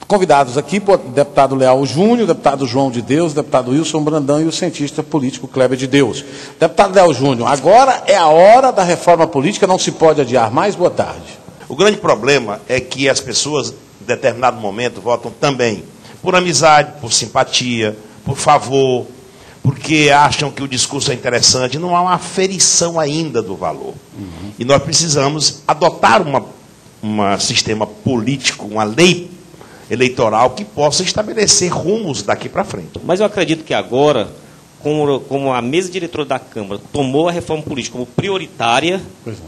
Convidados aqui, o deputado Leal Júnior, o deputado João de Deus, o deputado Wilson Brandão e o cientista político Kleber de Deus. Deputado Leal Júnior, agora é a hora da reforma política, não se pode adiar mais. Boa tarde. O grande problema é que as pessoas, em determinado momento, votam também por amizade, por simpatia, por favor, porque acham que o discurso é interessante. Não há uma aferição ainda do valor. E nós precisamos adotar um sistema político, uma lei eleitoral que possa estabelecer rumos daqui para frente. Mas eu acredito que agora, como a mesa diretora da Câmara tomou a reforma política como prioritária,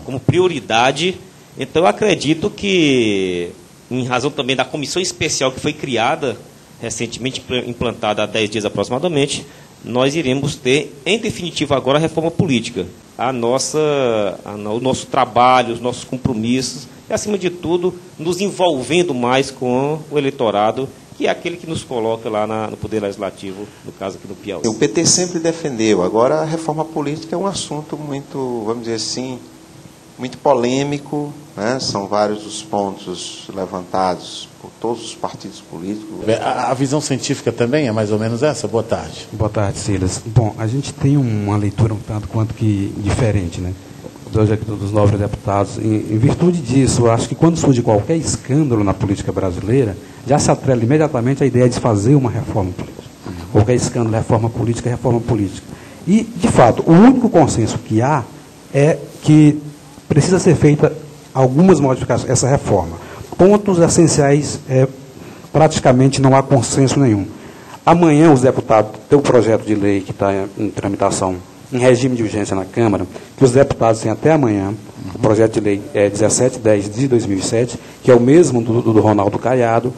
como prioridade, então eu acredito que, em razão também da comissão especial que foi criada, recentemente implantada há 10 dias aproximadamente, nós iremos ter, em definitivo agora, a reforma política. O nosso trabalho, os nossos compromissos, e, acima de tudo, nos envolvendo mais com o eleitorado, que é aquele que nos coloca lá no Poder Legislativo, no caso aqui no Piauí. O PT sempre defendeu. Agora, a reforma política é um assunto muito, vamos dizer assim, muito polêmico, né? São vários os pontos levantados por todos os partidos políticos. A visão científica também é mais ou menos essa? Boa tarde. Boa tarde, Silas. Bom, a gente tem uma leitura um tanto quanto que diferente, né? Dos nobres deputados. Em virtude disso, eu acho que quando surge qualquer escândalo na política brasileira, já se atrela imediatamente a ideia de fazer uma reforma política. Qualquer escândalo, reforma política, reforma política. E, de fato, o único consenso que há é que precisa ser feita algumas modificações, essa reforma. Pontos essenciais, praticamente não há consenso nenhum. Amanhã os deputados têm o projeto de lei que está em tramitação em regime de urgência na Câmara, que os deputados têm até amanhã, o projeto de lei 1710 de 2007, que é o mesmo do Ronaldo Caiado,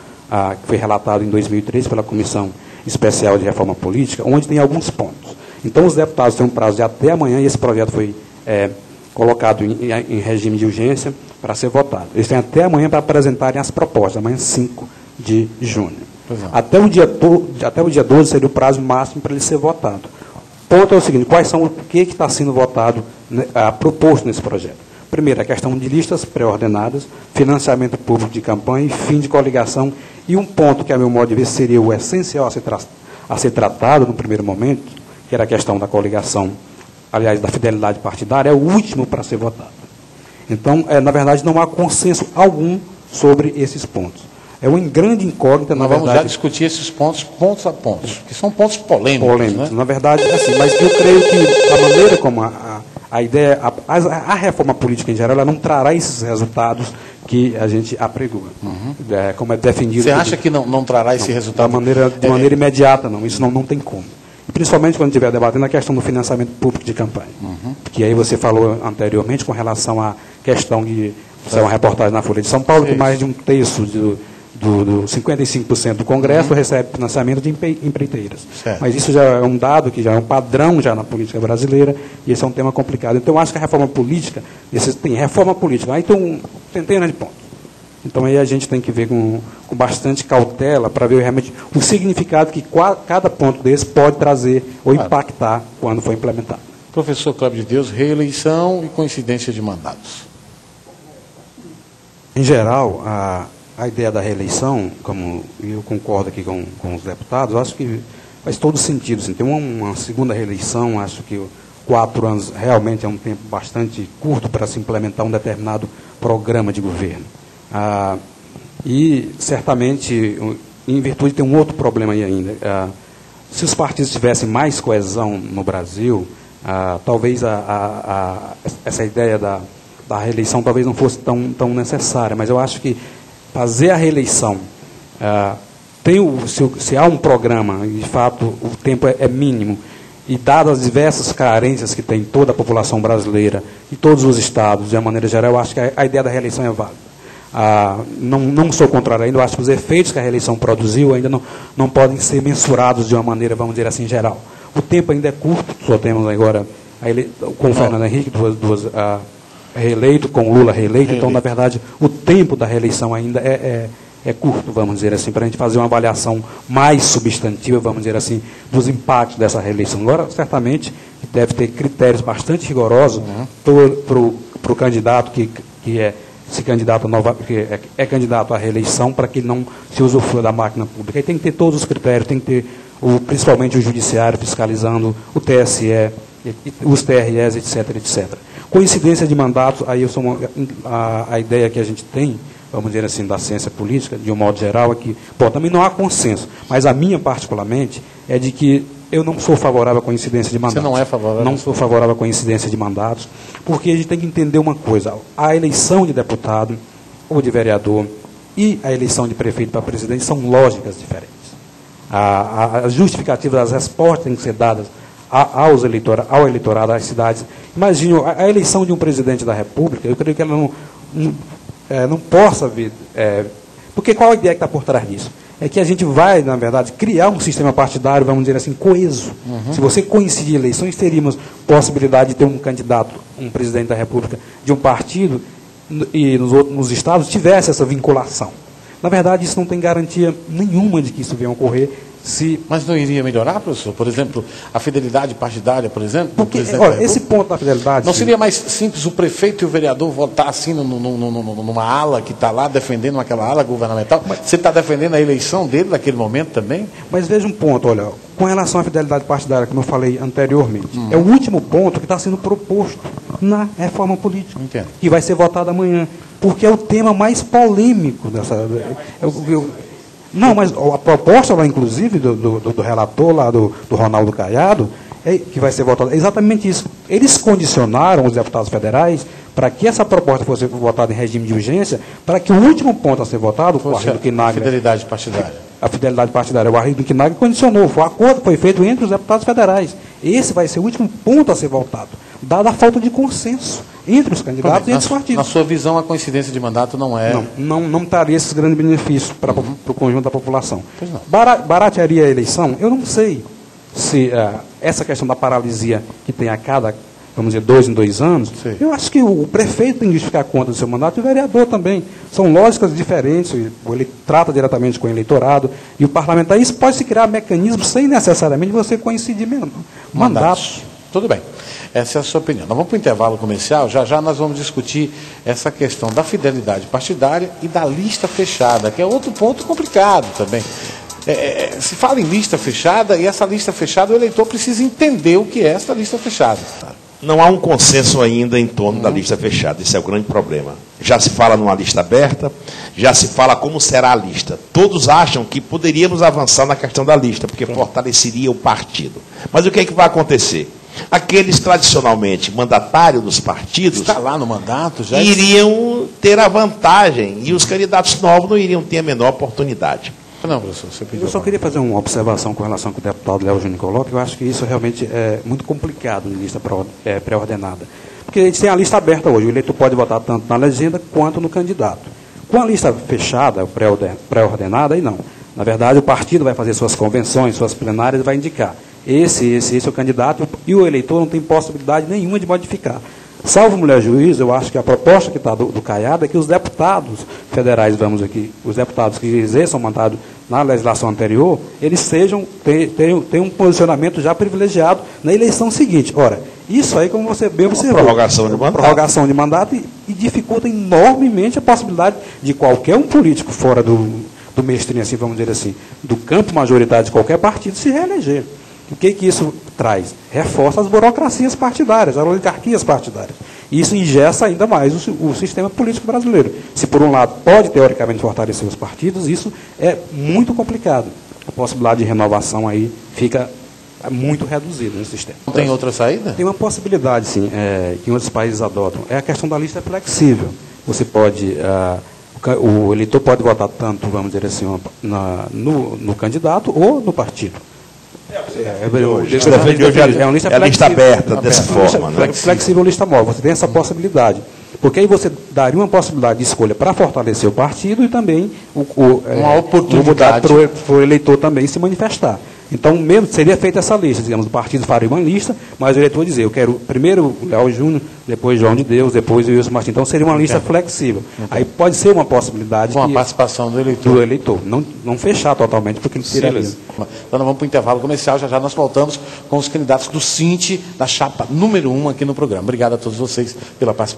que foi relatado em 2003 pela Comissão Especial de Reforma Política, onde tem alguns pontos. Então, os deputados têm um prazo de até amanhã, e esse projeto foi colocado em regime de urgência para ser votado. Eles têm até amanhã para apresentarem as propostas, amanhã 5 de junho. Até o dia 12 seria o prazo máximo para ele ser votado. O ponto é o seguinte: quais são o que está sendo votado, proposto nesse projeto? Primeiro, a questão de listas pré-ordenadas, financiamento público de campanha e fim de coligação. E um ponto que, a meu modo de ver, seria o essencial a ser tratado no primeiro momento, que era a questão da coligação, aliás, da fidelidade partidária, é o último para ser votado. Então, na verdade, não há consenso algum sobre esses pontos. É uma grande incógnita, na verdade. Nós vamos já discutir esses pontos a pontos, que são pontos polêmicos. Né? Na verdade, é assim, mas eu creio que a maneira como a ideia, a reforma política em geral, ela não trará esses resultados que a gente apregou. Como é defendido. Você acha que não trará esse resultado? De maneira imediata, não. Isso não tem como. Principalmente quando estiver debatendo a questão do financiamento público de campanha. Que aí você falou anteriormente com relação à questão de... Isso é uma reportagem na Folha de São Paulo, que mais de um terço do 55% do Congresso recebe financiamento de empreiteiras. Certo. Mas isso já é um dado, que já é um padrão já na política brasileira, e esse é um tema complicado. Então, eu acho que a reforma política, tem reforma política, aí tem centenas de pontos. Então, aí a gente tem que ver com bastante cautela para ver realmente o significado que cada ponto desse pode trazer ou impactar quando for implementado. Professor Kleber de Deus, reeleição e coincidência de mandatos. Em geral, a ideia da reeleição, como eu concordo aqui com os deputados, acho que faz todo sentido. Assim, tem uma segunda reeleição, acho que 4 anos realmente é um tempo bastante curto para se implementar um determinado programa de governo. E, certamente, em virtude, tem um outro problema aí ainda. Se os partidos tivessem mais coesão no Brasil, talvez essa ideia da reeleição talvez não fosse tão necessária, mas eu acho que fazer a reeleição, se há um programa, e de fato o tempo é mínimo, e dadas as diversas carências que tem toda a população brasileira e todos os estados, de uma maneira geral, eu acho que a ideia da reeleição é válida. Não sou contrário ainda, eu acho que os efeitos que a reeleição produziu ainda não podem ser mensurados de uma maneira, vamos dizer assim, geral. O tempo ainda é curto, só temos agora, com o Fernando Henrique, reeleito, com o Lula reeleito, então, na verdade, o tempo da reeleição ainda é curto, vamos dizer assim, para a gente fazer uma avaliação mais substantiva, vamos dizer assim, dos impactos dessa reeleição. Agora, certamente, deve ter critérios bastante rigorosos para o candidato que se candidata porque é candidato à reeleição, para que ele não se usufrua da máquina pública. Aí tem que ter todos os critérios, tem que ter principalmente o judiciário fiscalizando, o TSE, os TREs, etc, etc. Coincidência de mandatos, aí a ideia que a gente tem, vamos dizer assim, da ciência política, de um modo geral, é que, também não há consenso, mas a minha, particularmente, é de que eu não sou favorável à coincidência de mandatos. Você não é favorável? Não sou favorável à coincidência de mandatos, porque a gente tem que entender uma coisa: a eleição de deputado ou de vereador e a eleição de prefeito para presidente são lógicas diferentes. As justificativas, as respostas têm que ser dadas ao eleitorado, às cidades. Imagine, a eleição de um presidente da República, eu creio que ela não possa vir... porque qual a ideia que está por trás disso? É que a gente vai, na verdade, criar um sistema partidário, vamos dizer assim, coeso. Se você coincidir eleições, teríamos possibilidade de ter um candidato, um presidente da República de um partido, e nos estados tivesse essa vinculação. Na verdade, isso não tem garantia nenhuma de que isso venha a ocorrer. Mas não iria melhorar, professor? Por exemplo, a fidelidade partidária, por exemplo? Porque, olha, esse ponto da fidelidade... Não seria mais simples o prefeito e o vereador votar assim numa ala que está lá defendendo aquela ala governamental? Você está defendendo a eleição dele naquele momento também? Mas veja um ponto, olha, com relação à fidelidade partidária, como eu falei anteriormente, é o último ponto que está sendo proposto na reforma política, Entendo. Que vai ser votado amanhã, porque é o tema mais polêmico dessa... Não, mas a proposta lá, inclusive, do relator lá, do Ronaldo Caiado, que vai ser votada, é exatamente isso. Eles condicionaram os deputados federais para que essa proposta fosse votada em regime de urgência, para que o último ponto a ser votado, o Arlindo Quinaglia... A fidelidade partidária. A fidelidade partidária. O Arlindo Quinaglia condicionou, o acordo foi feito entre os deputados federais. Esse vai ser o último ponto a ser votado, dada a falta de consenso entre os candidatos e entre os partidos. Na sua visão, a coincidência de mandato não é... Não traria esses grandes benefícios para o conjunto da população. Pois não. Baratearia a eleição? Eu não sei se essa questão da paralisia que tem a cada, vamos dizer, 2 em 2 anos, Sim. Eu acho que o prefeito tem que justificar conta do seu mandato e o vereador também. São lógicas diferentes, ele trata diretamente com o eleitorado e o parlamentar. Isso pode se criar mecanismos sem necessariamente você coincidir mandatos. Tudo bem. Essa é a sua opinião. Nós vamos para o intervalo comercial, já nós vamos discutir essa questão da fidelidade partidária e da lista fechada, que é outro ponto complicado também. Se fala em lista fechada, e essa lista fechada, o eleitor precisa entender o que é essa lista fechada. Não há um consenso ainda em torno da lista fechada, esse é o grande problema. Já se fala numa lista aberta, já se fala como será a lista. Todos acham que poderíamos avançar na questão da lista, porque fortaleceria o partido. Mas o que é que vai acontecer? Aqueles tradicionalmente mandatários dos partidos está lá no mandato, já iriam ter a vantagem e os candidatos novos não iriam ter a menor oportunidade. Não, professor, você pediu. Eu só queria fazer uma observação com relação ao que o deputado Léo Júnior coloca. Eu acho que isso realmente é muito complicado em lista pré-ordenada. Porque a gente tem a lista aberta hoje. O eleitor pode votar tanto na legenda quanto no candidato. Com a lista fechada, pré-ordenada, aí não. Na verdade, o partido vai fazer suas convenções, suas plenárias, vai indicar. Esse é o candidato, e o eleitor não tem possibilidade nenhuma de modificar. Salvo mulher juiz, eu acho que a proposta que está do Caiado é que os deputados federais, os deputados que exerçam mandato na legislação anterior, eles tenham um posicionamento já privilegiado na eleição seguinte. Ora, isso aí, como você bem observou, prorrogação de mandato e dificulta enormemente a possibilidade de qualquer um político fora do mainstream, assim, vamos dizer assim, do campo majoritário de qualquer partido se reeleger. O que isso traz? Reforça as burocracias partidárias, as oligarquias partidárias. E isso engessa ainda mais o sistema político brasileiro. Se, por um lado, pode, teoricamente, fortalecer os partidos, isso é muito complicado. A possibilidade de renovação aí fica muito reduzida no sistema. Não tem outra saída? Tem uma possibilidade, sim, que outros países adotam. É a questão da lista flexível. Você pode... o eleitor pode votar tanto, vamos dizer assim, no candidato ou no partido. É uma lista aberta dessa forma. Flexível lista móvel. Você tem essa possibilidade. Porque aí você daria uma possibilidade de escolha para fortalecer o partido e também uma oportunidade para o eleitor também se manifestar. Então, mesmo seria feita essa lista, digamos, o partido faria uma lista, mas o eleitor dizia, eu quero primeiro o Léo Júnior, depois João de Deus, depois o Wilson Martins. Então, seria uma lista flexível. Aí pode ser uma possibilidade com a participação do eleitor. Não fechar totalmente, porque ele tiraria. Então, nós vamos para o intervalo comercial, já nós voltamos com os candidatos do CINT, da chapa número 1 aqui no programa. Obrigado a todos vocês pela participação.